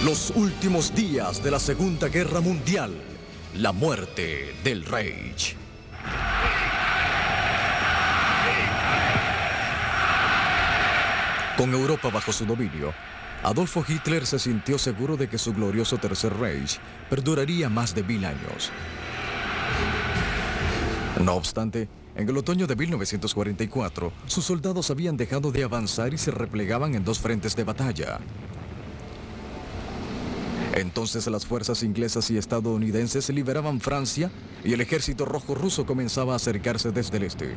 Los últimos días de la Segunda Guerra Mundial. La muerte del Reich. Con Europa bajo su dominio, Adolfo Hitler se sintió seguro de que su glorioso Tercer Reich perduraría más de 1000 años. No obstante, en el otoño de 1944, sus soldados habían dejado de avanzar y se replegaban en dos frentes de batalla. Entonces las fuerzas inglesas y estadounidenses liberaban Francia y el ejército rojo ruso comenzaba a acercarse desde el este.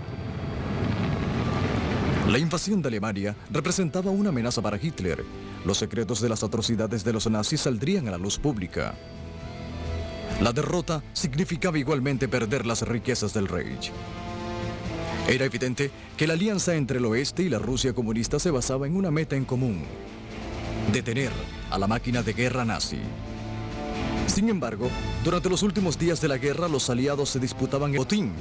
La invasión de Alemania representaba una amenaza para Hitler. Los secretos de las atrocidades de los nazis saldrían a la luz pública. La derrota significaba igualmente perder las riquezas del Reich. Era evidente que la alianza entre el oeste y la Rusia comunista se basaba en una meta en común: detener a la máquina de guerra nazi. Sin embargo, durante los últimos días de la guerra, los aliados se disputaban el botín.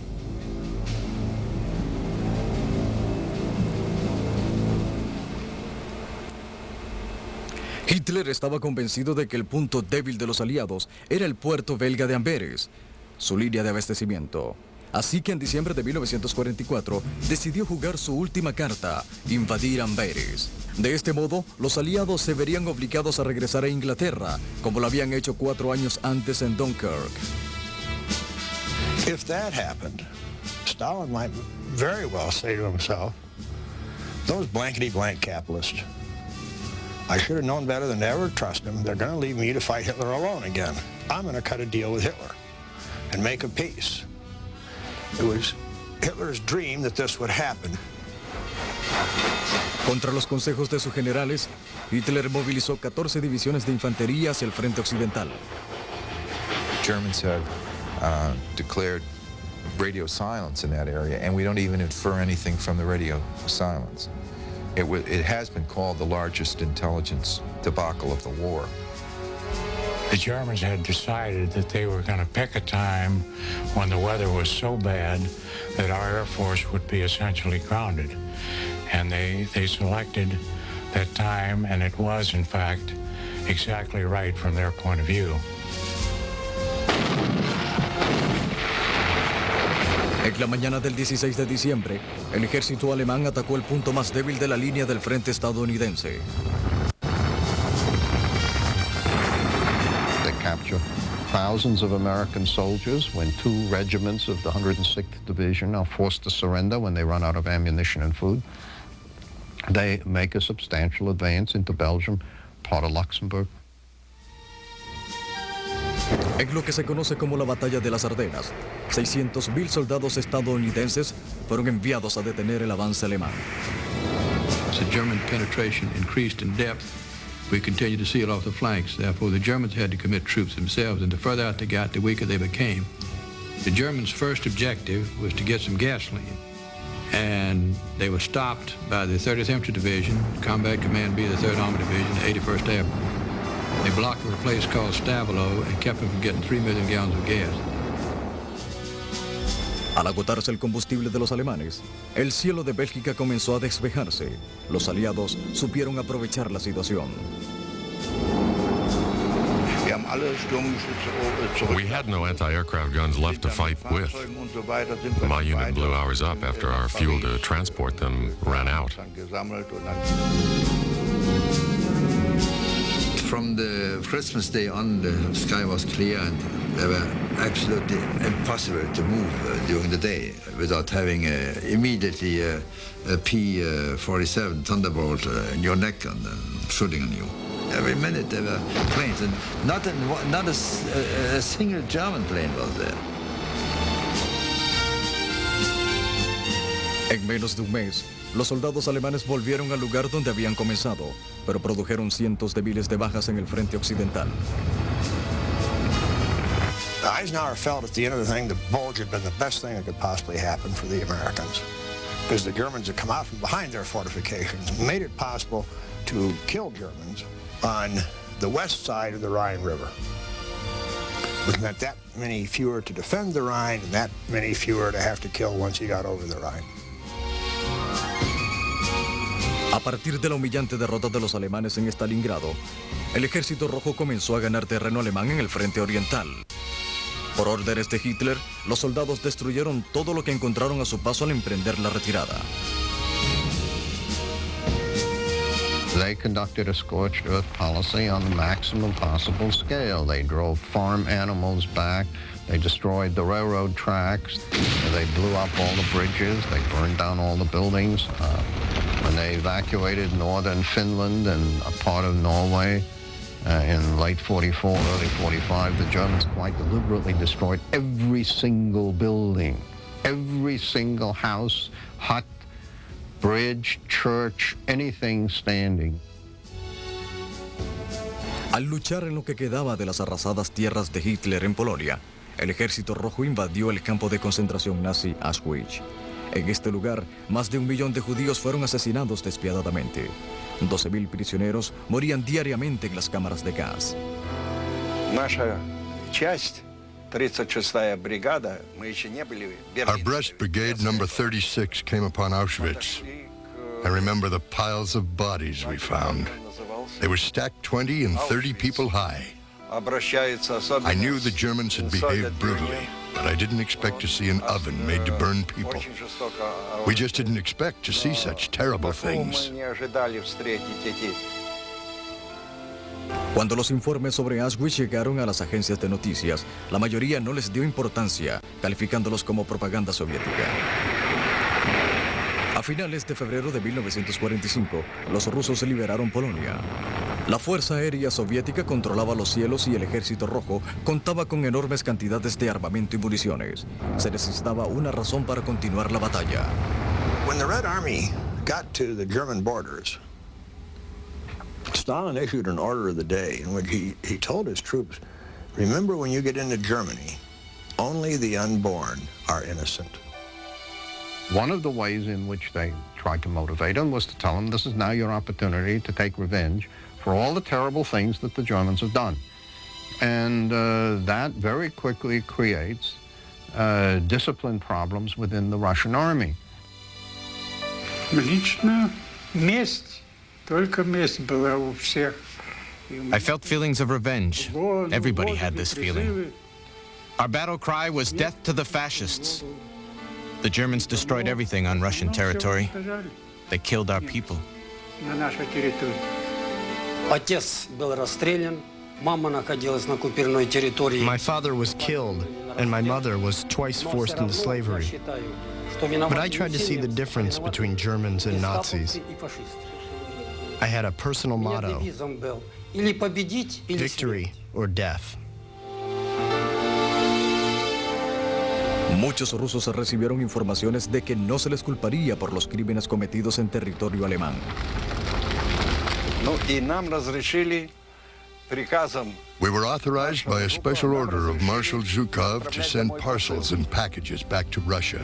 Hitler estaba convencido de que el punto débil de los aliados era el puerto belga de Amberes, su línea de abastecimiento. Así que en diciembre de 1944 decidió jugar su última carta: invadir Amberes. De este modo, los aliados se verían obligados a regresar a Inglaterra, como lo habían hecho 4 años antes en Dunkirk. If that happened, Stalin might very well say to himself, those blankety-blank capitalists, I should have known better than to ever trust them. They're going to leave me to fight Hitler alone again. I'm going to cut a deal with Hitler and make a peace. It was Hitler's dream that this would happen. Contra los consejos de sus generales, Hitler movilizó 14 divisiones de infantería hacia el frente occidental. Germans have declared radio silence in that area, and we don't even infer anything from the radio silence. It has been called the largest intelligence debacle of the war. The Germans had decided that they were going to pick a time when the weather was so bad that our Air Force would be essentially grounded. And they selected that time, and it was, in fact, exactly right from their point of view. En la mañana del 16 de diciembre, el ejército alemán atacó el punto más débil de la línea del frente estadounidense. They captured thousands of American soldiers when 2 regiments of the 106th Division are forced to surrender when they run out of ammunition and food. They make a substantial advance into Belgium, part of Luxembourg. En lo que se conoce como la Batalla de las Ardenas, 600.000 soldados estadounidenses fueron enviados a detener el avance alemán. As the German penetration increased in depth, we continued to see it off the flanks. Therefore, the Germans had to commit troops themselves, and the further out they got, the weaker they became. The Germans' first objective was to get some gasoline, and they were stopped by the 30th Infantry Division, Combat Command B, the 3rd Army Division, the 81st Airborne. They blocked a place called Stavelot and kept them from getting 3 million gallons of gas. Al agotarse el combustible de los alemanes, el cielo de Bélgica comenzó a despejarse. Los aliados supieron aprovechar la situación. We had no anti-aircraft guns left to fight with. My unit blew ours up after our fuel to transport them ran out. From the Christmas day on, the sky was clear and they were absolutely impossible to move during the day without having immediately a P-47 Thunderbolt in your neck and shooting on you. Every minute there were planes, and not a single German plane was there. En menos de un mes, los soldados alemanes volvieron al lugar donde habían comenzado, pero produjeron cientos de miles de bajas en el frente occidental. Eisenhower felt at the end of the thing the bulge had been the best thing that could possibly happen for the Americans, because the Germans had come out from behind their fortifications and made it possible to kill Germans on the west side of the Rhine River, which meant that many fewer to defend the Rhine and that many fewer to have to kill once you got over the Rhine. A partir de la humillante derrota de los alemanes en Stalingrado, el Ejército Rojo comenzó a ganar terreno alemán en el frente oriental. Por órdenes de Hitler, los soldados destruyeron todo lo que encontraron a su paso al emprender la retirada. They conducted a scorched earth policy on the maximum possible scale. They drove farm animals back. They destroyed the railroad tracks. They blew up all the bridges. They burned down all the buildings. When they evacuated northern Finland and a part of Norway in late 44, early 45, the Germans quite deliberately destroyed every single building, every single house, hut, bridge, church, anything standing. Al luchar en lo que quedaba de las arrasadas tierras de Hitler en Polonia, el Ejército Rojo invadió el campo de concentración nazi Auschwitz. En este lugar, más de 1 millón de judíos fueron asesinados despiadadamente. 12.000 prisioneros morían diariamente en las cámaras de gas. Our Brest Brigade number 36 came upon Auschwitz. I remember the piles of bodies we found. They were stacked 20 and 30 people high. I knew the Germans had behaved brutally, but I didn't expect to see an oven made to burn people. We just didn't expect to see such terrible things. Cuando los informes sobre Auschwitz llegaron a las agencias de noticias, la mayoría no les dio importancia, calificándolos como propaganda soviética. A finales de febrero de 1945, los rusos liberaron Polonia. La Fuerza Aérea Soviética controlaba los cielos y el Ejército Rojo contaba con enormes cantidades de armamento y municiones. Se necesitaba una razón para continuar la batalla. When the Red Army got to the German borders, Stalin issued an order of the day in which he told his troops, remember when you get into Germany, only the unborn are innocent. One of the ways in which they tried to motivate them was to tell them this is now your opportunity to take revenge for all the terrible things that the Germans have done. And that very quickly creates discipline problems within the Russian army. Лично месть, только месть была у всех. I felt feelings of revenge. Everybody had this feeling. Our battle cry was death to the fascists. The Germans destroyed everything on Russian territory. They killed our people. На нашей территории. Отец был расстрелян, мама находилась на оккупированной территории. My father was killed, and my mother was twice forced into slavery. But I tried to see the difference between Germans and Nazis. I had a personal motto: victory or death. Muchos rusos recibieron informaciones de que no se les culparía por los crímenes cometidos en territorio alemán. We were authorized by a special order of Marshal Zhukov to send parcels and packages back to Russia.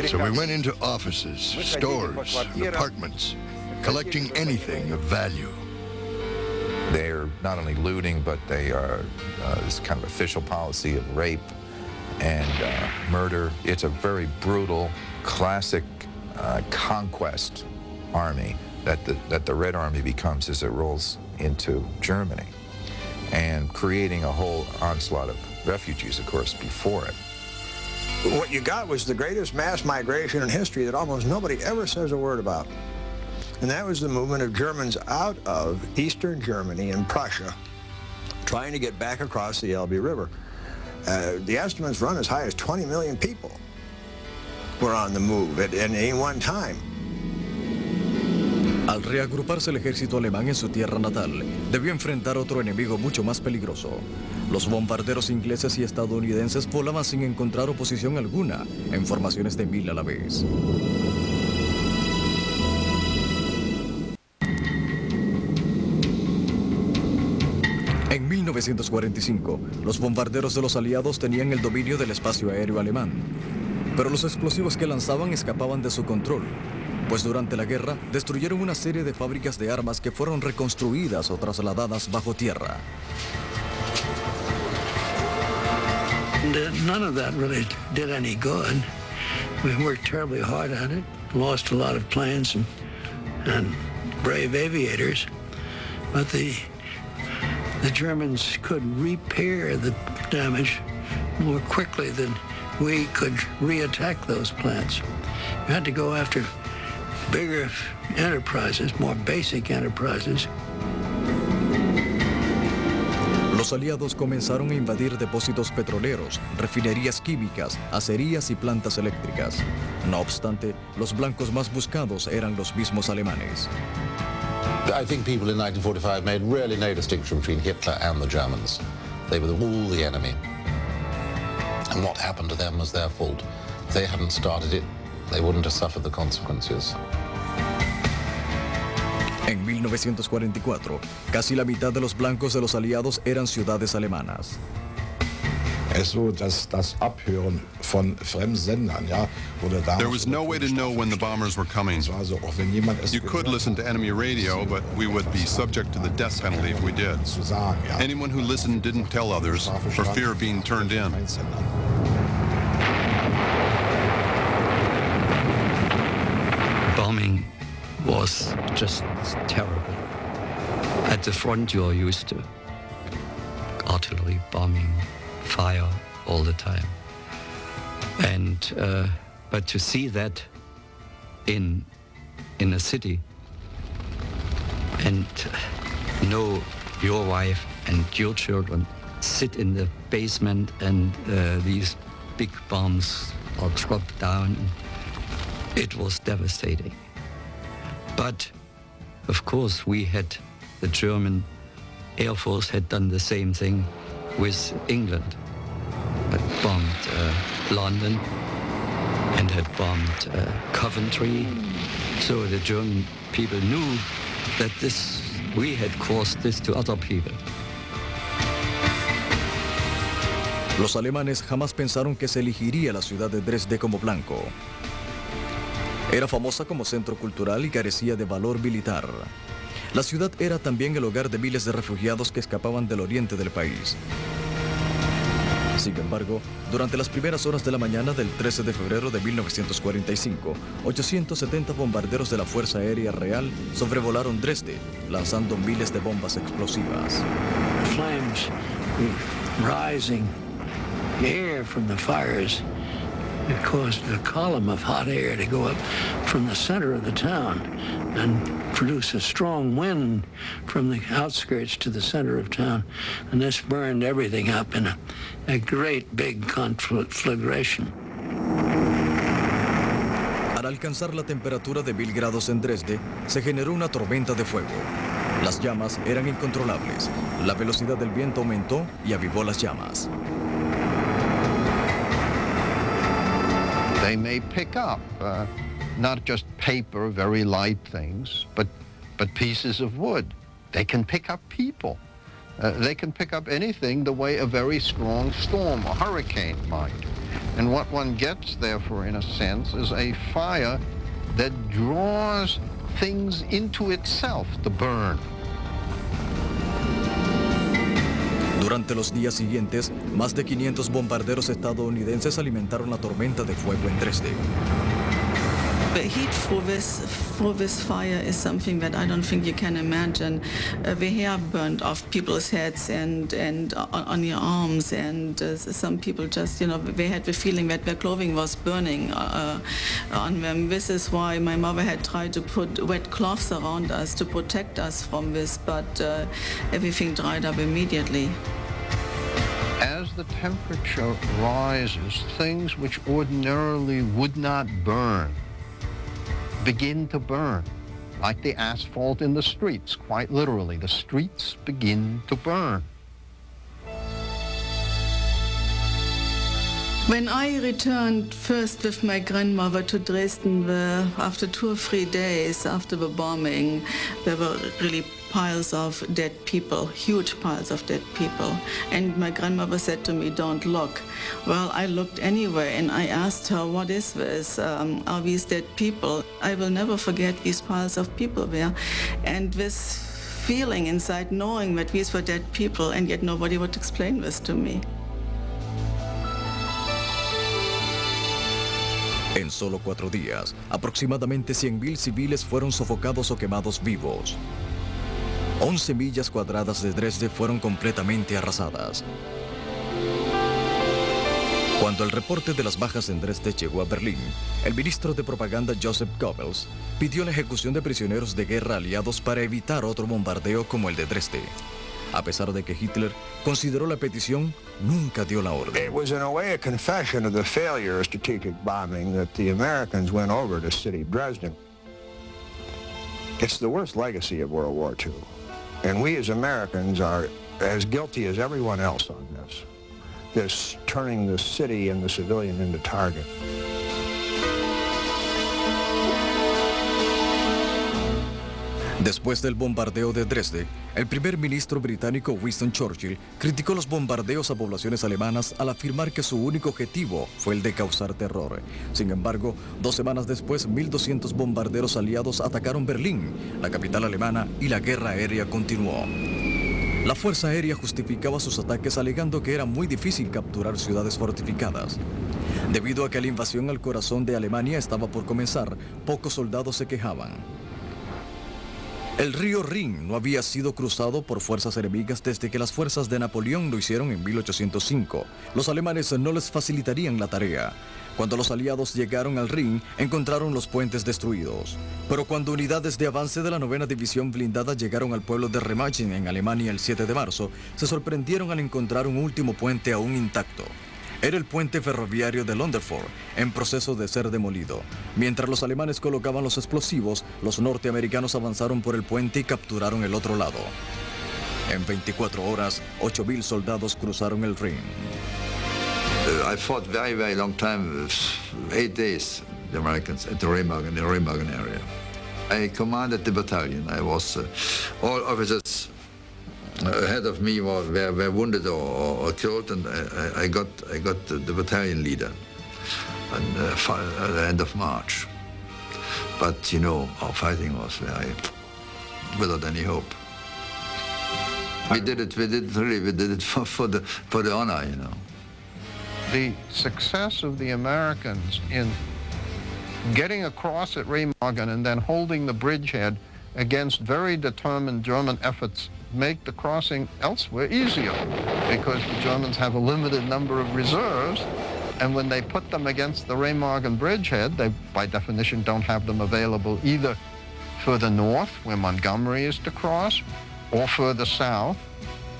So we went into offices, stores, and apartments, collecting anything of value. They're not only looting, but they are this kind of official policy of rape and murder. It's a very brutal, classic conquest army that the Red Army becomes as it rolls into Germany, and creating a whole onslaught of refugees, of course, before it. What you got was the greatest mass migration in history that almost nobody ever says a word about. And that was the movement of Germans out of Eastern Germany and Prussia, trying to get back across the Elbe River. The estimates run as high as 20 million people were on the move at any one time. Al reagruparse el ejército alemán en su tierra natal, debió enfrentar otro enemigo mucho más peligroso. Los bombarderos ingleses y estadounidenses volaban sin encontrar oposición alguna, en formaciones de 1000 a la vez. En 1945, los bombarderos de los aliados tenían el dominio del espacio aéreo alemán, pero los explosivos que lanzaban escapaban de su control, pues durante la guerra destruyeron una serie de fábricas de armas que fueron reconstruidas o trasladadas bajo tierra. None of that really did any good. We worked terribly hard at it, lost a lot of planes and and brave aviators, but the Germans could repair the damage more quickly than we could re-attack those plants. You had to go after bigger enterprises, more basic enterprises. Los aliados comenzaron a invadir depósitos petroleros, refinerías químicas, acerías y plantas eléctricas. No obstante, los blancos más buscados eran los mismos alemanes. I think people in 1945 made really no distinction between Hitler and the Germans. They were all the enemy. And what happened to them was their fault. If they hadn't started it, they wouldn't have suffered the consequences. En 1944, casi la mitad de los blancos de los aliados eran ciudades alemanas. Es so, dass das Abhören von Fremdsendern, ja, wurde damals. There was no way to know when the bombers were coming. You could listen to enemy radio, but we would be subject to the death penalty if we did. Anyone who listened didn't tell others for fear of being turned in. Bombing was just terrible. At the front, you're used to artillery bombing, fire all the time. And but to see that in a city and know your wife and your children sit in the basement and these big bombs are dropped down, it was devastating. But of course the German Air Force had done the same thing with England, had bombed London and had bombed Coventry. So the German people knew that we had caused this to other people. Los alemanes jamás pensaron que se elegiría la ciudad de Dresde como blanco. Era famosa como centro cultural y carecía de valor militar. La ciudad era también el hogar de miles de refugiados que escapaban del oriente del país. Sin embargo, durante las primeras horas de la mañana del 13 de febrero de 1945, 870 bombarderos de la Fuerza Aérea Real sobrevolaron Dresde, lanzando miles de bombas explosivas. Flames rising air from the fires. It caused a column of hot air to go up from the center of the town and produce a strong wind from the outskirts to the center of town. And this burned everything up in a great big conflagration. Al alcanzar la temperatura de 1000 grados en Dresde, se generó una tormenta de fuego. Las llamas eran incontrolables. La velocidad del viento aumentó y avivó las llamas. They may pick up not just paper, very light things, but pieces of wood. They can pick up people. They can pick up anything the way a very strong storm or hurricane might. And what one gets, therefore, in a sense, is a fire that draws things into itself to burn. Durante los días siguientes, más de 500 bombarderos estadounidenses alimentaron la tormenta de fuego en Dresde. The heat for this fire is something that I don't think you can imagine. The hair burned off people's heads and on your arms, and some people just, they had the feeling that their clothing was burning on them. This is why my mother had tried to put wet cloths around us to protect us from this, but everything dried up immediately. As the temperature rises, things which ordinarily would not burn begin to burn, like the asphalt in the streets. Quite literally, the streets begin to burn. When I returned first with my grandmother to Dresden, after 2 or 3 days after the bombing, there were really piles of dead people, huge piles of dead people. And my grandmother said to me, "Don't look." Well, I looked anyway, and I asked her, "What is this? Are these dead people?" I will never forget these piles of people there. And this feeling inside, knowing that these were dead people, and yet nobody would explain this to me. En solo 4 días, aproximadamente 100.000 civiles fueron sofocados o quemados vivos. 11 millas cuadradas de Dresde fueron completamente arrasadas. Cuando el reporte de las bajas en Dresde llegó a Berlín, el ministro de propaganda Joseph Goebbels pidió la ejecución de prisioneros de guerra aliados para evitar otro bombardeo como el de Dresde. A pesar de que Hitler consideró la petición, nunca dio la orden. It was in a way a confession of the failure of strategic bombing that the Americans went over to city Dresden. It's the worst legacy of World War II. And we as Americans are as guilty as everyone else on this turning the city and the civilian into target. Después del bombardeo de Dresde, el primer ministro británico Winston Churchill criticó los bombardeos a poblaciones alemanas al afirmar que su único objetivo fue el de causar terror. Sin embargo, 2 semanas después, 1.200 bombarderos aliados atacaron Berlín, la capital alemana, y la guerra aérea continuó. La Fuerza Aérea justificaba sus ataques alegando que era muy difícil capturar ciudades fortificadas. Debido a que la invasión al corazón de Alemania estaba por comenzar, pocos soldados se quejaban. El río Rin no había sido cruzado por fuerzas enemigas desde que las fuerzas de Napoleón lo hicieron en 1805. Los alemanes no les facilitarían la tarea. Cuando los aliados llegaron al Rin, encontraron los puentes destruidos. Pero cuando unidades de avance de la 9ª División Blindada llegaron al pueblo de Remagen en Alemania el 7 de marzo, se sorprendieron al encontrar un último puente aún intacto. Era el puente ferroviario de Lunderford, en proceso de ser demolido. Mientras los alemanes colocaban los explosivos, los norteamericanos avanzaron por el puente y capturaron el otro lado. En 24 horas, 8.000 soldados cruzaron el Rin. I fought very long time, 8 days, the Americans at the Remagen, the Remagen area. I commanded the battalion. I was all officers ahead of me were wounded or killed, and I got the battalion leader at the end of March. But you know, our fighting was very without any hope. We did it for the honor, you know. The success of the Americans in getting across at Remagen and then holding the bridgehead against very determined German efforts make the crossing elsewhere easier, because the Germans have a limited number of reserves, and when they put them against the Remagen bridgehead, they by definition don't have them available either further north, where Montgomery is to cross, or further south,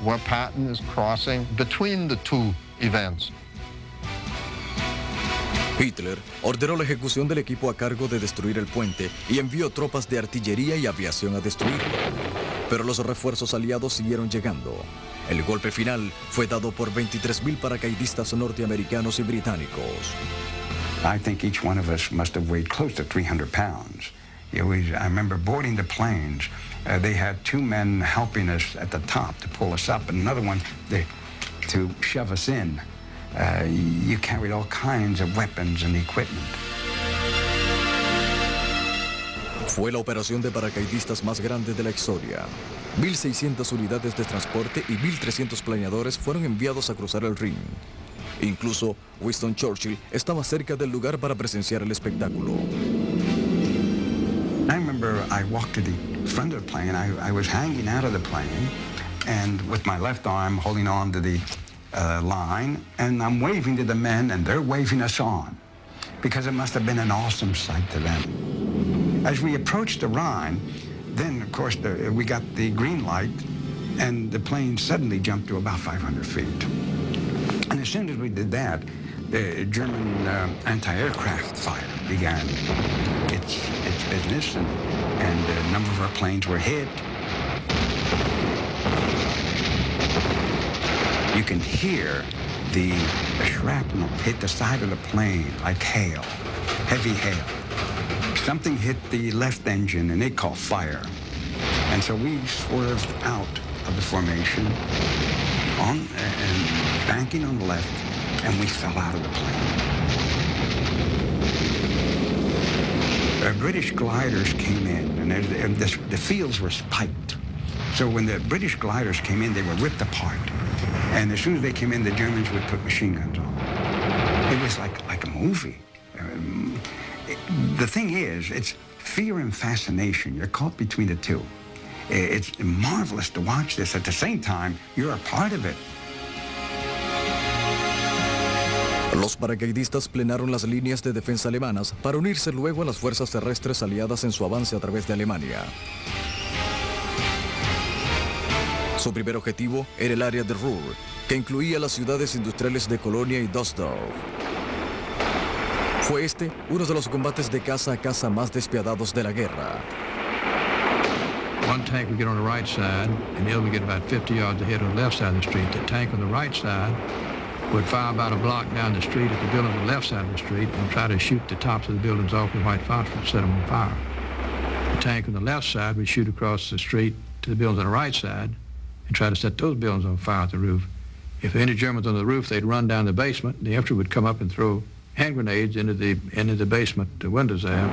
where Patton is crossing between the two events. Hitler ordenó la ejecución del equipo a cargo de destruir el puente y envió tropas de artillería y aviación a destruirlo. Pero los refuerzos aliados siguieron llegando. El golpe final fue dado por 23.000 paracaidistas norteamericanos y británicos. I think each one of us must have weighed close to 300 pounds. I remember boarding the planes. They had 2 men helping us at the top to pull us up, and another one to shove us in. You carried all kinds of weapons and equipment. Fue la operación de paracaidistas más grande de la historia. 1.600 unidades de transporte y 1.300 planeadores fueron enviados a cruzar el Rin. Incluso Winston Churchill estaba cerca del lugar para presenciar el espectáculo. I remember I walked to the front of the plane. I was hanging out of the plane, and with my left arm holding on to the line, and I'm waving to the men, and they're waving us on, because it must have been an awesome sight to them. As we approached the Rhine, then, of course, we got the green light, and the plane suddenly jumped to about 500 feet. And as soon as we did that, the German anti-aircraft fire began its business, and a number of our planes were hit. You can hear the shrapnel hit the side of the plane like hail, heavy hail. Something hit the left engine and it caught fire. And so we swerved out of the formation and banking on the left, and we fell out of the plane. British gliders came in, and the fields were spiked. So when the British gliders came in, they were ripped apart. And as soon as they came in, the Germans would put machine guns on. It was like a movie. the thing is, it's fear and fascination. You're caught between the two. It's marvelous to watch this. At the same time, you're a part of it. Los paracaidistas plenaron las líneas de defensa alemanas para unirse luego a las fuerzas terrestres aliadas en su avance a través de Alemania. Su primer objetivo era el área de Ruhr, que incluía las ciudades industriales de Colonia y Düsseldorf. Fue este uno de los combates de casa a casa más despiadados de la guerra. One tank would get on the right side, and the other would get about 50 yards ahead on the left side of the street. The tank on the right side would fire about a block down the street at the buildings on the left side of the street and try to shoot the tops of the buildings off with white phosphorus and set them on fire. The tank on the left side would shoot across the street to the buildings on the right side and try to set those buildings on fire at the roof. If there were any Germans on the roof, they'd run down the basement. The infantry would come up and throw hand grenades into the basement, the windows there.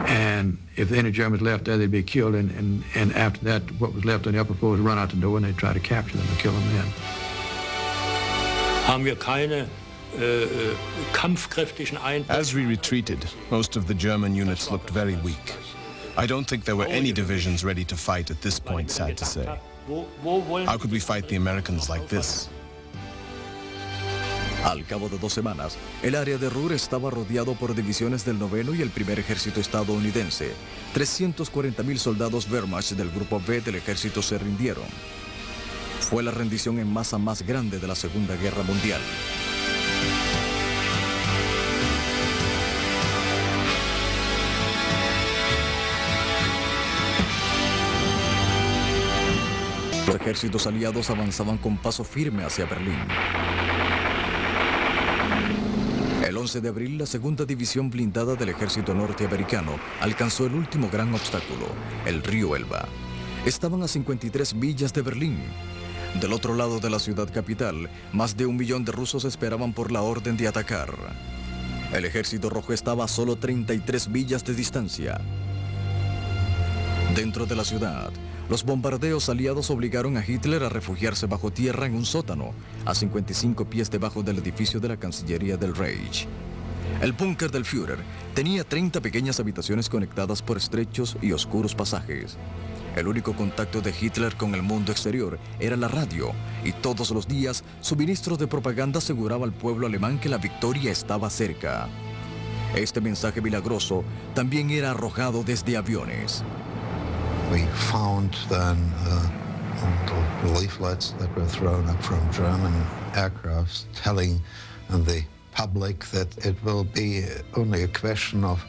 And if any Germans left there, they'd be killed. And after that, what was left on the upper floor would run out the door and they'd try to capture them and kill them then. As we retreated, most of the German units looked very weak. I don't think there were any divisions ready to fight at this point, sad to say. How could we fight the Americans like this? Al cabo de 2 semanas, el área de Ruhr estaba rodeado por divisiones del 9º y el 1er Ejército estadounidense. 340.000 soldados Wehrmacht del Grupo B del ejército se rindieron. Fue la rendición en masa más grande de la Segunda Guerra Mundial. Los ejércitos aliados avanzaban con paso firme hacia Berlín. El 11 de abril, la segunda división blindada del ejército norteamericano alcanzó el último gran obstáculo, el río Elba. Estaban a 53 millas de Berlín. Del otro lado de la ciudad capital, más de 1 millón de rusos esperaban por la orden de atacar. El ejército rojo estaba a solo 33 millas de distancia. Dentro de la ciudad, los bombardeos aliados obligaron a Hitler a refugiarse bajo tierra en un sótano, a 55 pies debajo del edificio de la Cancillería del Reich. El búnker del Führer tenía 30 pequeñas habitaciones conectadas por estrechos y oscuros pasajes. El único contacto de Hitler con el mundo exterior era la radio, y todos los días su ministro de propaganda aseguraba al pueblo alemán que la victoria estaba cerca. Este mensaje milagroso también era arrojado desde aviones. We found then the leaflets that were thrown up from German aircrafts telling the public that it will be only a question of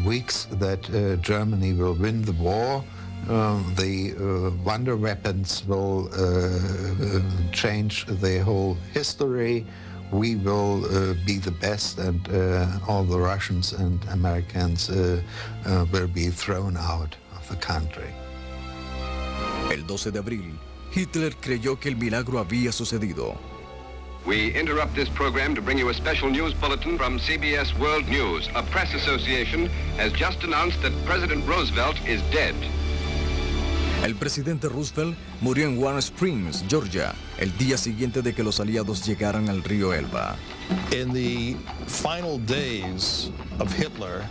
weeks that Germany will win the war. The wonder weapons will change the whole history. We will be the best, and all the Russians and Americans will be thrown out of the country. El 12 de abril, Hitler creyó que el milagro había sucedido. We interrupt this program to bring you a special news bulletin from CBS World News. A press association has just announced that President Roosevelt is dead. El presidente Roosevelt murió en Warm Springs, Georgia, el día siguiente de que los aliados llegaran al río Elba. In the final days of Hitler,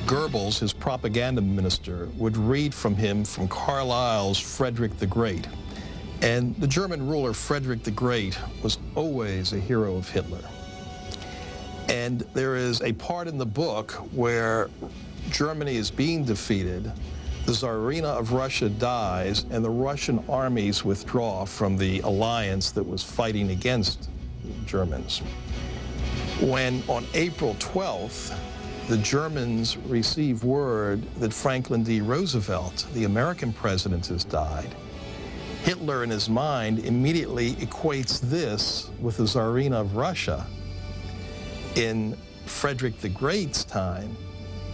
Goebbels, his propaganda minister, would read from him from Carlyle's Frederick the Great. And the German ruler Frederick the Great was always a hero of Hitler. And there is a part in the book where Germany is being defeated, the Tsarina of Russia dies, and the Russian armies withdraw from the alliance that was fighting against the Germans. When on April 12th, the Germans receive word that Franklin D. Roosevelt, the American president, has died, Hitler in his mind immediately equates this with the Tsarina of Russia in Frederick the Great's time,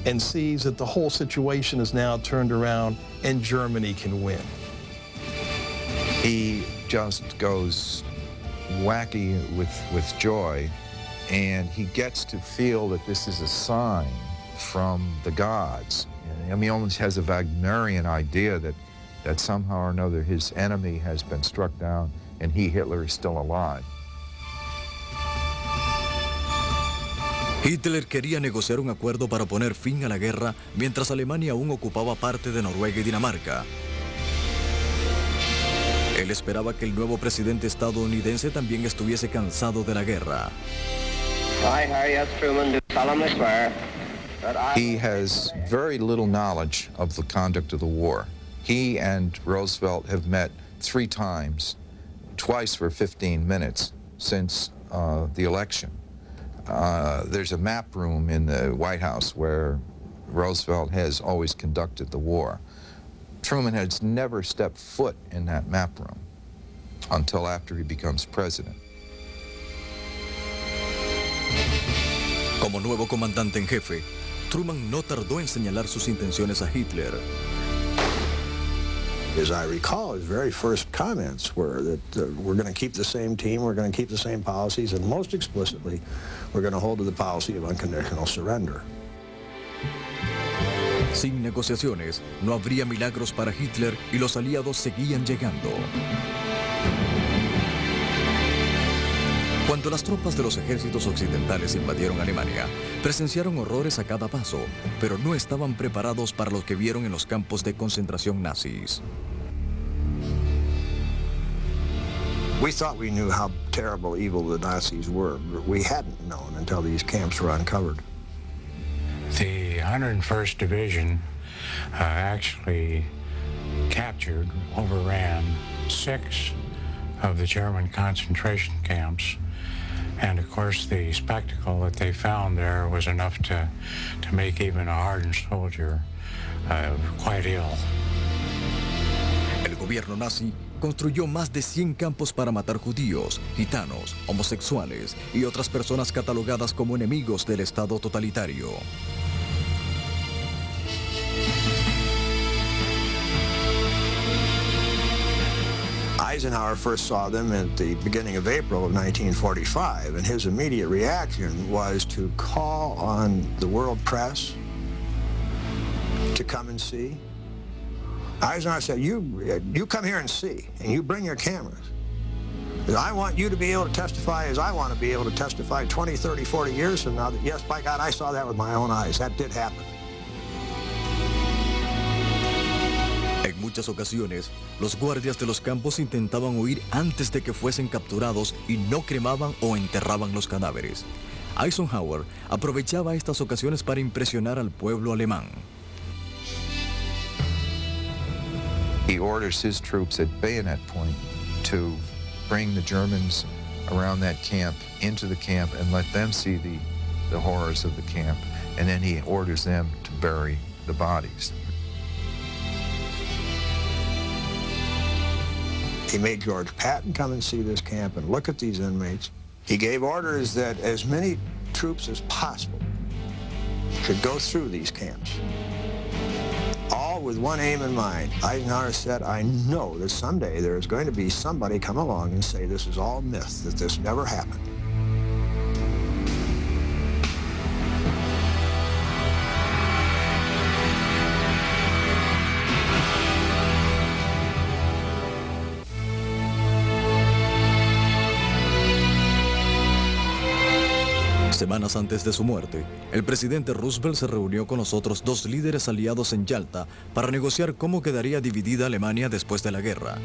and sees that the whole situation is now turned around and Germany can win. He just goes wacky with joy, and he gets to feel that this is a sign from the gods. I mean, he almost has a Wagnerian idea that somehow or another his enemy has been struck down and he, Hitler, is still alive. Hitler quería negociar un acuerdo para poner fin a la guerra mientras Alemania aún ocupaba parte de Noruega y Dinamarca. Él esperaba que el nuevo presidente estadounidense también estuviese cansado de la guerra. I, Harry S. Truman, do solemnly swear that I... He has very little knowledge of the conduct of the war. He and Roosevelt have met 3 times, twice for 15 minutes since the election. There's a map room in the White House where Roosevelt has always conducted the war. Truman has never stepped foot in that map room until after he becomes president. Como nuevo comandante en jefe, Truman no tardó en señalar sus intenciones a Hitler. As I recall, his very first comments were that we're going to keep the same team, we're going to keep the same policies, and most explicitly, we're going to hold to the policy of unconditional surrender. Sin negociaciones, no habría milagros para Hitler y los aliados seguían llegando. Cuando las tropas de los ejércitos occidentales invadieron Alemania, presenciaron horrores a cada paso, pero no estaban preparados para lo que vieron en los campos de concentración nazis. We thought we knew how terrible evil the Nazis were, but we hadn't known until these camps were uncovered. The 101st Division actually captured, overran 6 of the German concentration camps. And of course, the spectacle that they found there was enough to make even a hardened soldier quite ill. El gobierno nazi construyó más de 100 campos para matar judíos, gitanos, homosexuales y otras personas catalogadas como enemigos del Estado totalitario. Eisenhower first saw them at the beginning of April of 1945, and his immediate reaction was to call on the world press to come and see. Eisenhower said, you come here and see, and you bring your cameras. I want you to be able to testify as I want to be able to testify 20, 30, 40 years from now that, yes, by God, I saw that with my own eyes. That did happen. En muchas ocasiones, los guardias de los campos intentaban huir antes de que fuesen capturados y no cremaban o enterraban los cadáveres. Eisenhower aprovechaba estas ocasiones para impresionar al pueblo alemán. He orders his troops at bayonet point to bring the Germans around that camp into the camp and let them see the horrors of the camp, and then he orders them to bury the bodies. He made George Patton come and see this camp and look at these inmates. He gave orders that as many troops as possible should go through these camps, all with one aim in mind. Eisenhower said, I know that someday there is going to be somebody come along and say this is all myth, that this never happened. Semanas antes de su muerte, el presidente Roosevelt se reunió con los otros 2 líderes aliados en Yalta para negociar cómo quedaría dividida Alemania después de la guerra.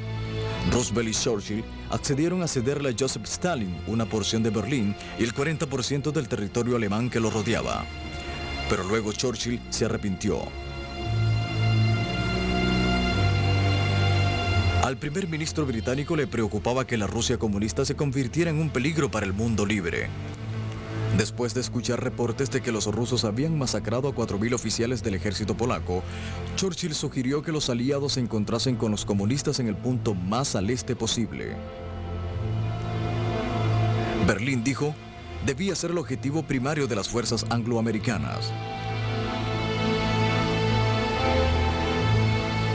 Roosevelt y Churchill accedieron a cederle a Joseph Stalin una porción de Berlín y el 40% del territorio alemán que lo rodeaba. Pero luego Churchill se arrepintió. Al primer ministro británico le preocupaba que la Rusia comunista se convirtiera en un peligro para el mundo libre. Después de escuchar reportes de que los rusos habían masacrado a 4.000 oficiales del ejército polaco, Churchill sugirió que los aliados se encontrasen con los comunistas en el punto más al este posible. Berlín, dijo, debía ser el objetivo primario de las fuerzas angloamericanas.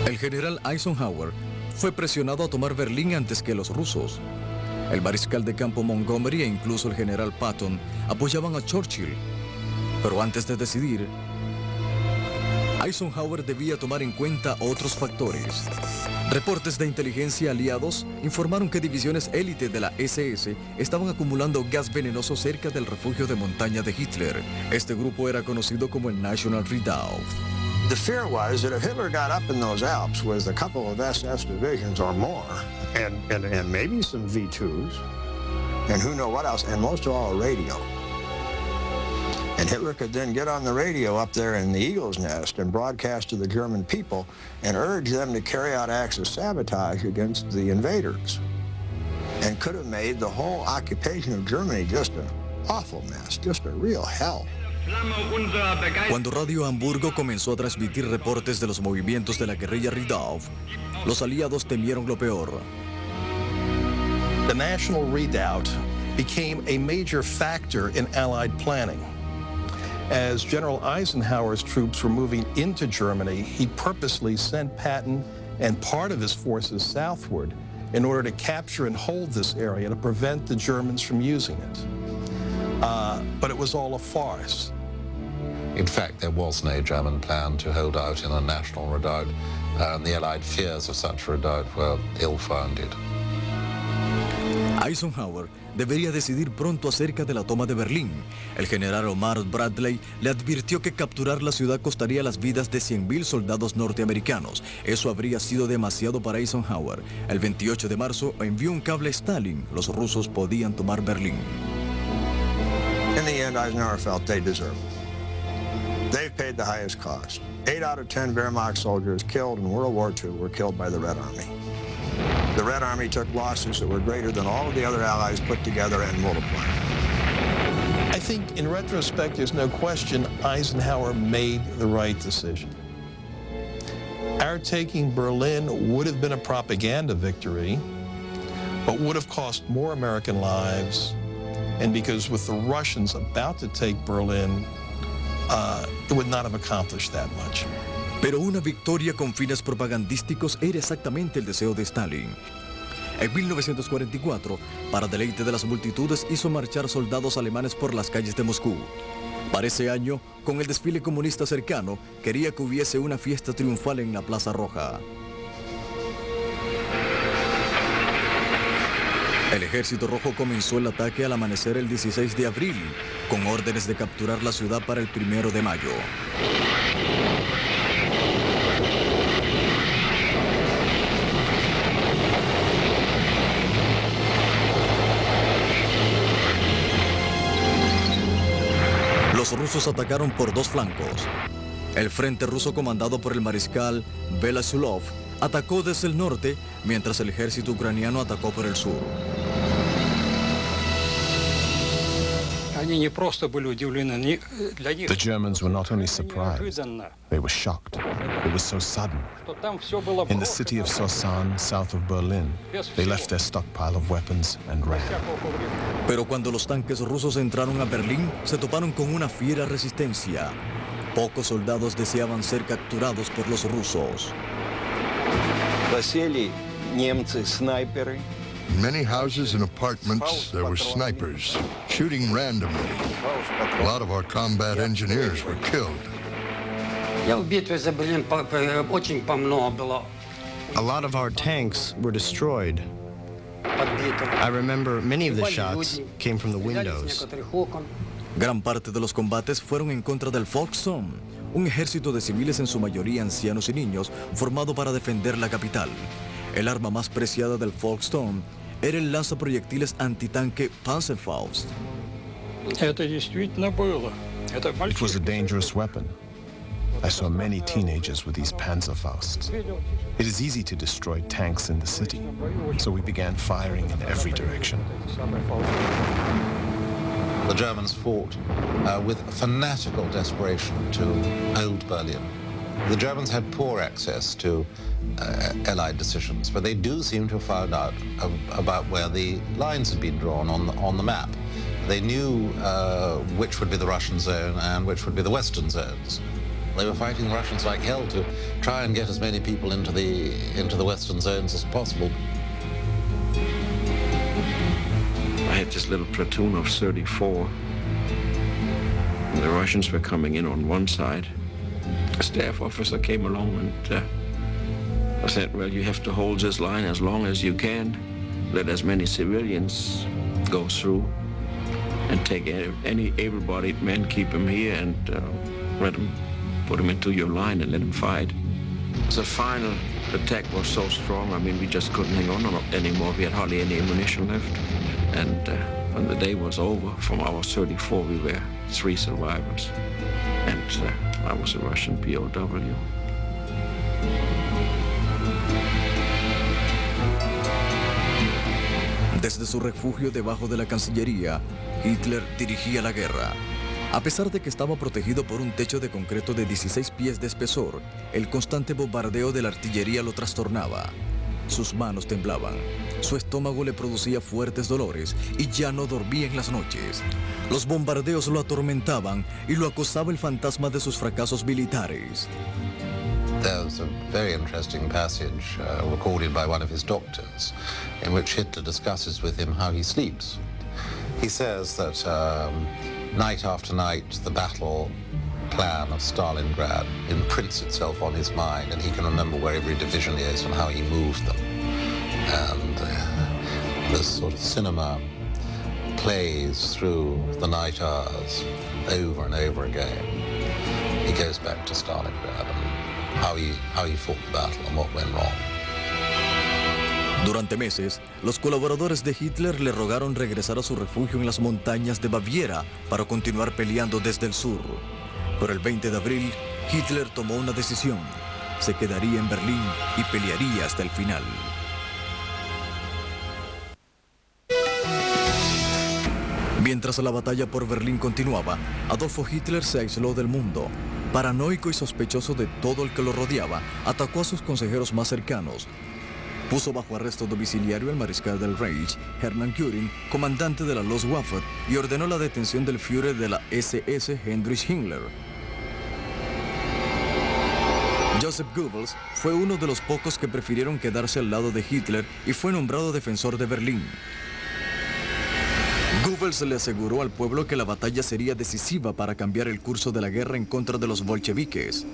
El general Eisenhower fue presionado a tomar Berlín antes que los rusos. El mariscal de campo Montgomery e incluso el general Patton apoyaban a Churchill. Pero antes de decidir, Eisenhower debía tomar en cuenta otros factores. Reportes de inteligencia aliados informaron que divisiones élite de la SS estaban acumulando gas venenoso cerca del refugio de montaña de Hitler. Este grupo era conocido como el National Redoubt. The fear was that if Hitler got up in those Alps with a couple of SS divisions or more, and maybe some V2s, and who knows what else, and most of all a radio, and Hitler could then get on the radio up there in the Eagle's Nest and broadcast to the German people and urge them to carry out acts of sabotage against the invaders, and could have made the whole occupation of Germany just an awful mess, just a real hell. Cuando Radio Hamburgo comenzó a transmitir reportes de los movimientos de la guerrilla Redoubt, los aliados temieron lo peor. The National Redoubt became a major factor in Allied planning. As General Eisenhower's troops were moving into Germany, he purposely sent Patton and part of his forces southward in order to capture and hold this area to prevent the Germans from using it. But it was all a farce. In fact, there was no German plan to hold out in a national redoubt, and the Allied fears of such a redoubt were ill-founded. Eisenhower debería decidir pronto acerca de la toma de Berlín. El general Omar Bradley le advirtió que capturar la ciudad costaría las vidas de 100,000 soldados norteamericanos. Eso habría sido demasiado para Eisenhower. El 28 de marzo envió un cable a Stalin. Los rusos podían tomar Berlín. In the end, Eisenhower felt they deserved it. They've paid the highest cost. 8 out of 10 Wehrmacht soldiers killed in World War II were killed by the Red Army. The Red Army took losses that were greater than all of the other Allies put together and multiplied. I think, in retrospect, there's no question Eisenhower made the right decision. Our taking Berlin would have been a propaganda victory, but would have cost more American lives. And because with the Russians about to take Berlin, it would not have accomplished that much. Pero una victoria con fines propagandísticos era exactamente el deseo de Stalin. En 1944, para deleite de las multitudes, hizo marchar soldados alemanes por las calles de Moscú. Para ese año, con el desfile comunista cercano, quería que hubiese una fiesta triunfal en la Plaza Roja. El Ejército Rojo comenzó el ataque al amanecer el 16 de abril, con órdenes de capturar la ciudad para el 1 de mayo. Los rusos atacaron por dos flancos. El frente ruso comandado por el mariscal Velasulov atacó desde el norte, mientras el ejército ucraniano atacó por el sur. The Germans were not only surprised, they were shocked. It was so sudden. In the city of Sosan, south of Berlin, they left their stockpile of weapons and ran. Pero cuando los tanques rusos entraron a Berlín, se toparon con una fiera resistencia. Pocos soldados deseaban ser capturados por los rusos. In many houses and apartments, there were snipers shooting randomly. A lot of our combat engineers were killed. A lot of our tanks were destroyed. I remember many of the shots came from the windows. Gran parte de los combates fueron en contra del Volkssturm, un ejército de civiles, en su mayoría ancianos y niños, formado para defender la capital. El arma más preciada del Volkssturm era el lanzaproyectiles antitanque Panzerfaust. It was a dangerous weapon. I saw many teenagers with these Panzerfausts. It is easy to destroy tanks in the city, so we began firing in every direction. The Germans fought with fanatical desperation to hold Berlin. The Germans had poor access to Allied decisions, but they do seem to have found out about where the lines had been drawn on the map. They knew which would be the Russian zone and which would be the Western zones. They were fighting the Russians like hell to try and get as many people into the Western zones as possible. I had this little platoon of 34. The Russians were coming in on one side, a staff officer came along and I said, well, you have to hold this line as long as you can, let as many civilians go through, and take any able-bodied men, keep them here, and put them into your line and let them fight. The final attack was so strong, I mean, we just couldn't hang on anymore. We had hardly any ammunition left. And when the day was over, from our 34, we were 3 survivors. And I was a Russian POW. Desde su refugio debajo de la Cancillería, Hitler dirigía la guerra. A pesar de que estaba protegido por un techo de concreto de 16 pies de espesor, el constante bombardeo de la artillería lo trastornaba. Sus manos temblaban, su estómago le producía fuertes dolores y ya no dormía en las noches. Los bombardeos lo atormentaban y lo acosaba el fantasma de sus fracasos militares. There's a very interesting passage recorded by one of his doctors in which Hitler discusses with him how he sleeps. He says that night after night the battle plan of Stalingrad imprints itself on his mind, and he can remember where every division is and how he moved them. And this sort of cinema plays through the night hours over and over again. He goes back to Stalingrad and how he fought the battle and what went wrong. Durante meses, los colaboradores de Hitler le rogaron regresar a su refugio en las montañas de Baviera para continuar peleando desde el sur. Pero el 20 de abril, Hitler tomó una decisión. Se quedaría en Berlín y pelearía hasta el final. Mientras la batalla por Berlín continuaba, Adolfo Hitler se aisló del mundo. Paranoico y sospechoso de todo el que lo rodeaba, atacó a sus consejeros más cercanos. Puso bajo arresto domiciliario al mariscal del Reich, Hermann Göring, comandante de la Luftwaffe, y ordenó la detención del Führer de la SS, Heinrich Himmler. Joseph Goebbels fue uno de los pocos que prefirieron quedarse al lado de Hitler y fue nombrado defensor de Berlín. Goebbels le aseguró al pueblo que la batalla sería decisiva para cambiar el curso de la guerra en contra de los bolcheviques.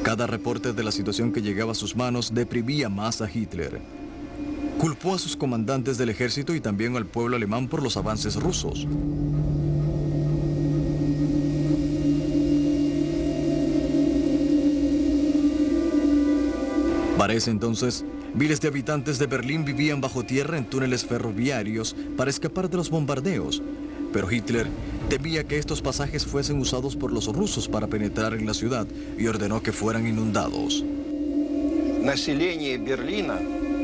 Cada reporte de la situación que llegaba a sus manos deprimía más a Hitler. Culpó a sus comandantes del ejército y también al pueblo alemán por los avances rusos. Para ese entonces, miles de habitantes de Berlín vivían bajo tierra en túneles ferroviarios para escapar de los bombardeos. Pero Hitler temía que estos pasajes fuesen usados por los rusos para penetrar en la ciudad y ordenó que fueran inundados.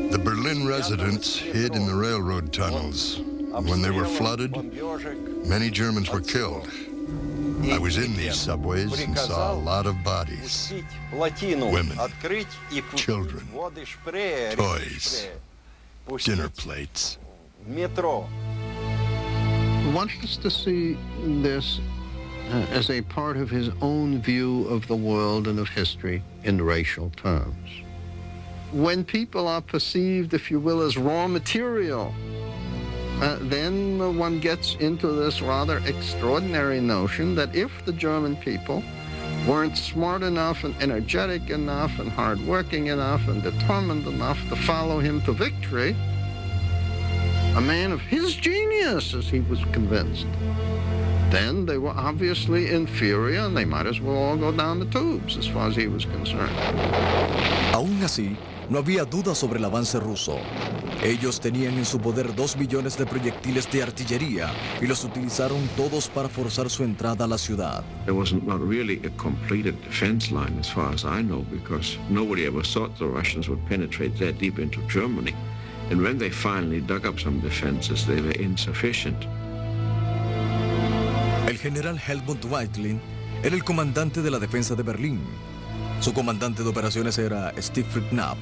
The Berlin residents hid in the railroad tunnels. When they were flooded, many Germans were killed. I was in these subways and saw a lot of bodies. Women, children, toys, dinner plates. One has to see this as a part of his own view of the world and of history in racial terms. When people are perceived, if you will, as raw material, then one gets into this rather extraordinary notion that if the German people weren't smart enough and energetic enough and hardworking enough and determined enough to follow him to victory, a man of his genius, as he was convinced, then they were obviously inferior and they might as well all go down the tubes as far as he was concerned. Aún así, no había duda sobre el avance ruso. Ellos tenían en su poder 2 millones de proyectiles de artillería y los utilizaron todos para forzar su entrada a la ciudad. There was not really a completed defense line as far as I know, because nobody ever thought the Russians would penetrate that deep into Germany. And when they finally dug up some defenses, they were insufficient. El general Helmut Weitlin era el comandante de la defensa de Berlín. Su comandante de operaciones era Siegfried Knapp.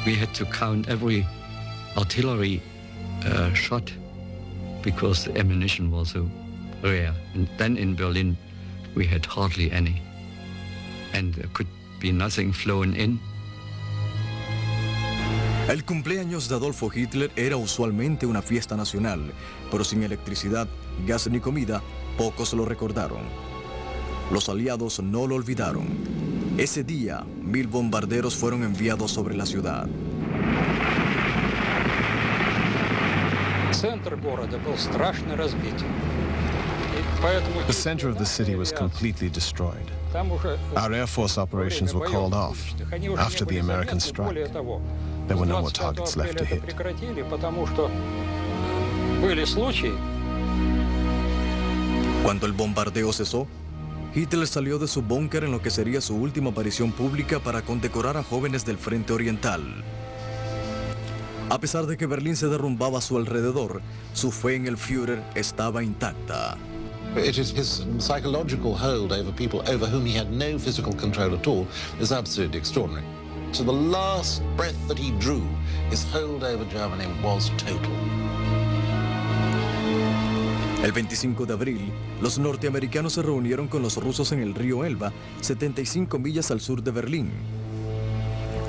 We had to count every artillery shot because the ammunition was so rare. And then in Berlin, we had hardly any. And there could be nothing flown in. El cumpleaños de Adolfo Hitler era usualmente una fiesta nacional, pero sin electricidad, gas ni comida, pocos lo recordaron. Los aliados no lo olvidaron. Ese día, 1000 bombarderos fueron enviados sobre la ciudad. The center of the city was completely destroyed. Our Air Force operations were called off after the American strike. There were no more targets left to hit. Cuando el bombardeo cesó, Hitler salió de su búnker en lo que sería su última aparición pública para condecorar a jóvenes del Frente Oriental. A pesar de que Berlín se derrumbaba a su alrededor, su fe en el Führer estaba intacta. It is his psychological hold over people over whom he had no physical control at all is absolutely extraordinary. To the last breath that he drew, his hold over Germany was total. El 25 de abril, los norteamericanos se reunieron con los rusos en el río Elba, 75 millas al sur de Berlín.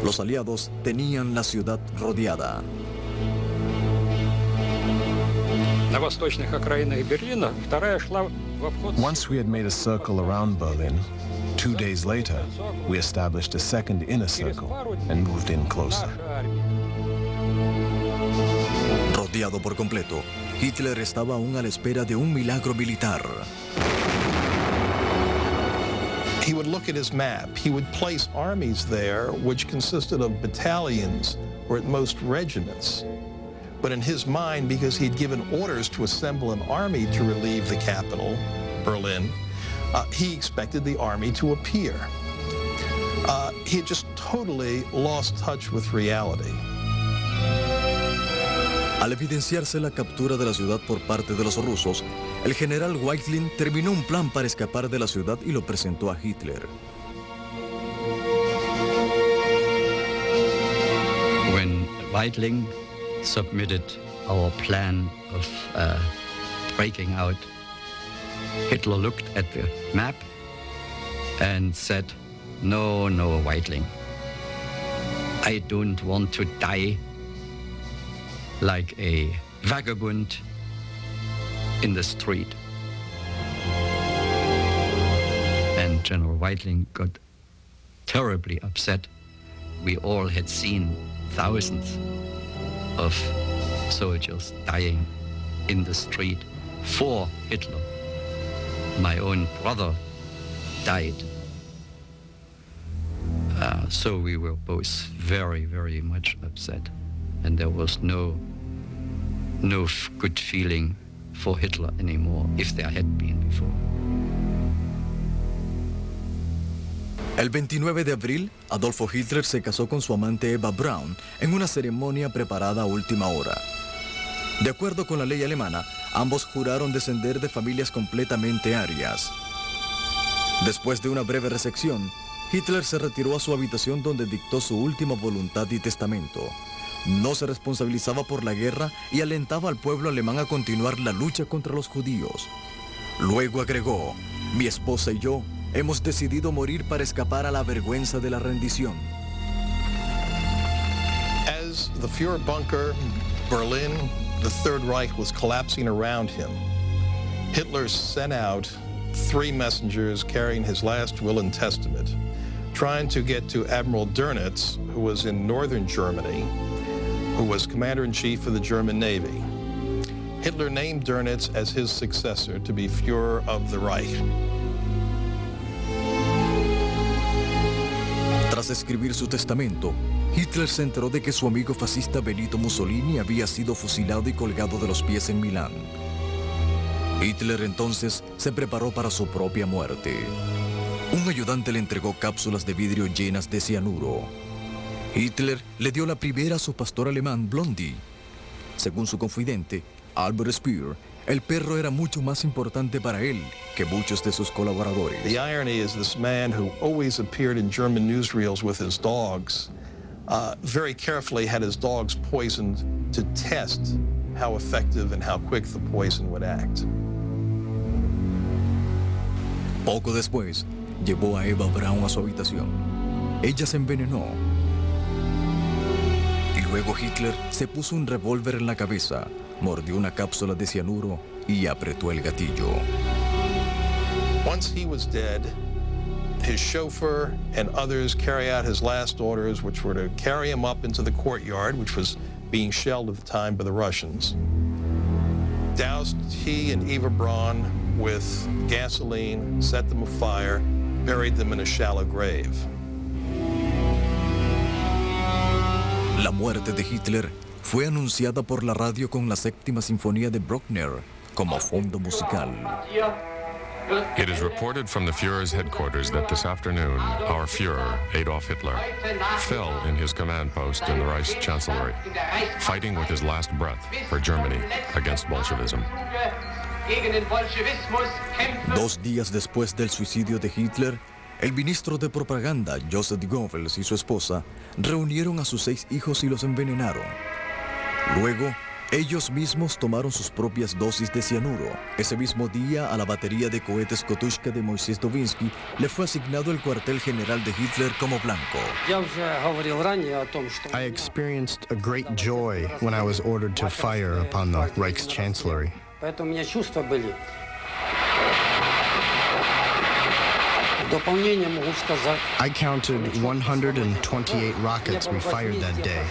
Los aliados tenían la ciudad rodeada. Once we had made a circle around Berlin, 2 days later, we established a second inner circle and moved in closer. Rodeado por completo, Hitler estaba aún a la espera de un milagro militar. He would look at his map. He would place armies there, which consisted of battalions or at most regiments. But in his mind, because he'd given orders to assemble an army to relieve the capital, Berlin, he expected the army to appear. He had just totally lost touch with reality. Al evidenciarse la captura de la ciudad por parte de los rusos, el general Weitling terminó un plan para escapar de la ciudad y lo presentó a Hitler. When Weitling submitted our plan of breaking out, Hitler looked at the map and said, "No, no, Weitling. I don't want to die like a vagabond in the street." And General Weitling got terribly upset. We all had seen thousands of soldiers dying in the street for Hitler. My own brother died. So we were both very, very much upset. And there was no good feeling for Hitler anymore, if there had been before. El 29 de abril, Adolfo Hitler se casó con su amante Eva Braun en una ceremonia preparada a última hora. De acuerdo con la ley alemana, ambos juraron descender de familias completamente arias. Después de una breve recepción, Hitler se retiró a su habitación donde dictó su última voluntad y testamento. No se responsabilizaba por la guerra y alentaba al pueblo alemán a continuar la lucha contra los judíos. Luego agregó: "Mi esposa y yo hemos decidido morir para escapar a la vergüenza de la rendición." As the Führer bunker, Berlin, the Third Reich was collapsing around him, Hitler sent out 3 messengers carrying his last will and testament, trying to get to Admiral Dönitz, who was in northern Germany, who was commander-in-chief of the German Navy. Hitler named Dönitz as his successor to be Führer of the Reich. Tras escribir su testamento, Hitler se enteró de que su amigo fascista Benito Mussolini había sido fusilado y colgado de los pies en Milán. Hitler entonces se preparó para su propia muerte. Un ayudante le entregó cápsulas de vidrio llenas de cianuro. Hitler le dio la primera a su pastor alemán, Blondie. Según su confidente, Albert Speer, el perro era mucho más importante para él que muchos de sus colaboradores. The irony is this man who always appeared in German newsreels with his dogs, very carefully had his dogs poisoned to test how effective and how quick the poison would act. Poco después, llevó a Eva Braun a su habitación. Ella se envenenó. Y luego Hitler se puso un revólver en la cabeza, mordió una cápsula de cianuro y apretó el gatillo. Once he was dead, his chauffeur and others carry out his last orders, which were to carry him up into the courtyard, which was being shelled at the time by the Russians. Doused he and Eva Braun with gasoline, set them afire, buried them in a shallow grave. La muerte de Hitler fue anunciada por la radio con la séptima sinfonía de Bruckner como fondo musical. It is reported from the Führer's headquarters that this afternoon, our Führer, Adolf Hitler, fell in his command post in the Reichschancellery, fighting with his last breath for Germany against Bolshevism. 2 días después del suicidio de Hitler, el ministro de propaganda, Joseph Goebbels, y su esposa reunieron a sus 6 hijos y los envenenaron. Luego, ellos mismos tomaron sus propias dosis de cianuro. Ese mismo día, a la batería de cohetes Kotushka de Moisés Dovinsky le fue asignado el cuartel general de Hitler como blanco. I experienced a great joy when I was ordered to fire upon the Reichschancellery. I counted 128 rockets we fired that day.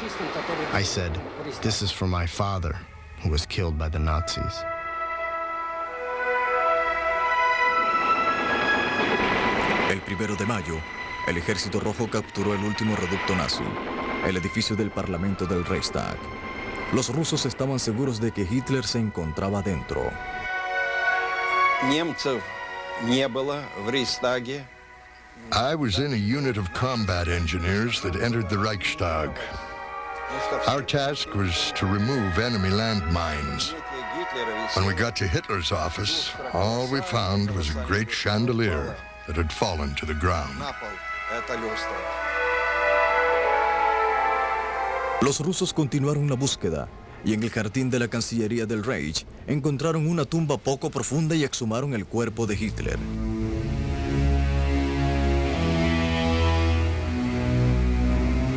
I said, "This is for my father, who was killed by the Nazis." El 1 de mayo, el Ejército Rojo capturó el último reducto nazi, el edificio del Parlamento del Reichstag. Los rusos estaban seguros de que Hitler se encontraba dentro. I was in a unit of combat engineers that entered the Reichstag. Our task was to remove enemy landmines. When we got to Hitler's office, all we found was a great chandelier that had fallen to the ground. Los rusos continuaron la búsqueda y en el jardín de la Cancillería del Reich encontraron una tumba poco profunda y exhumaron el cuerpo de Hitler.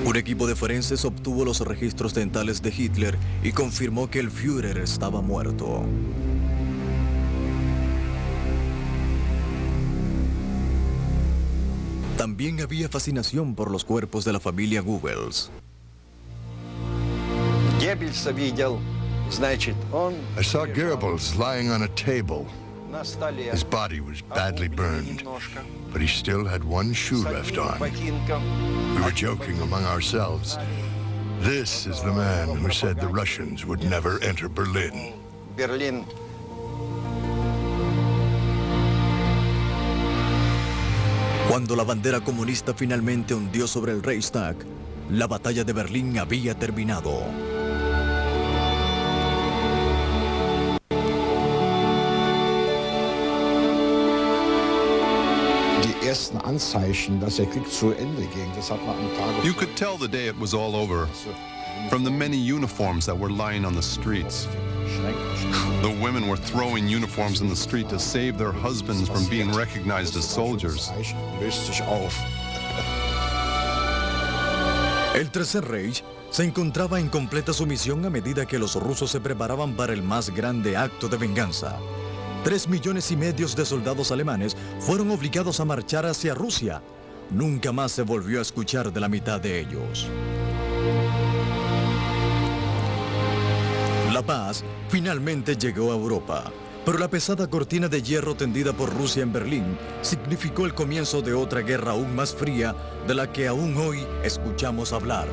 Un equipo de forenses obtuvo los registros dentales de Hitler y confirmó que el Führer estaba muerto. También había fascinación por los cuerpos de la familia Goebbels. I saw Goebbels lying on a table. His body was badly burned, but he still had one shoe left on. We were joking among ourselves. This is the man who said the Russians would never enter Berlin. Cuando la bandera comunista finalmente ondeó sobre el Reichstag, la batalla de Berlín había terminado. You could tell the day it was all over from the many uniforms that were lying on the streets. The women were throwing uniforms in the street to save their husbands from being recognized as soldiers. El Tercer Reich se encontraba en completa sumisión a medida que los rusos se preparaban para el más grande acto de venganza. 3,5 millones de soldados alemanes fueron obligados a marchar hacia Rusia. Nunca más se volvió a escuchar de la mitad de ellos. La paz finalmente llegó a Europa, pero la pesada cortina de hierro tendida por Rusia en Berlín significó el comienzo de otra guerra aún más fría de la que aún hoy escuchamos hablar.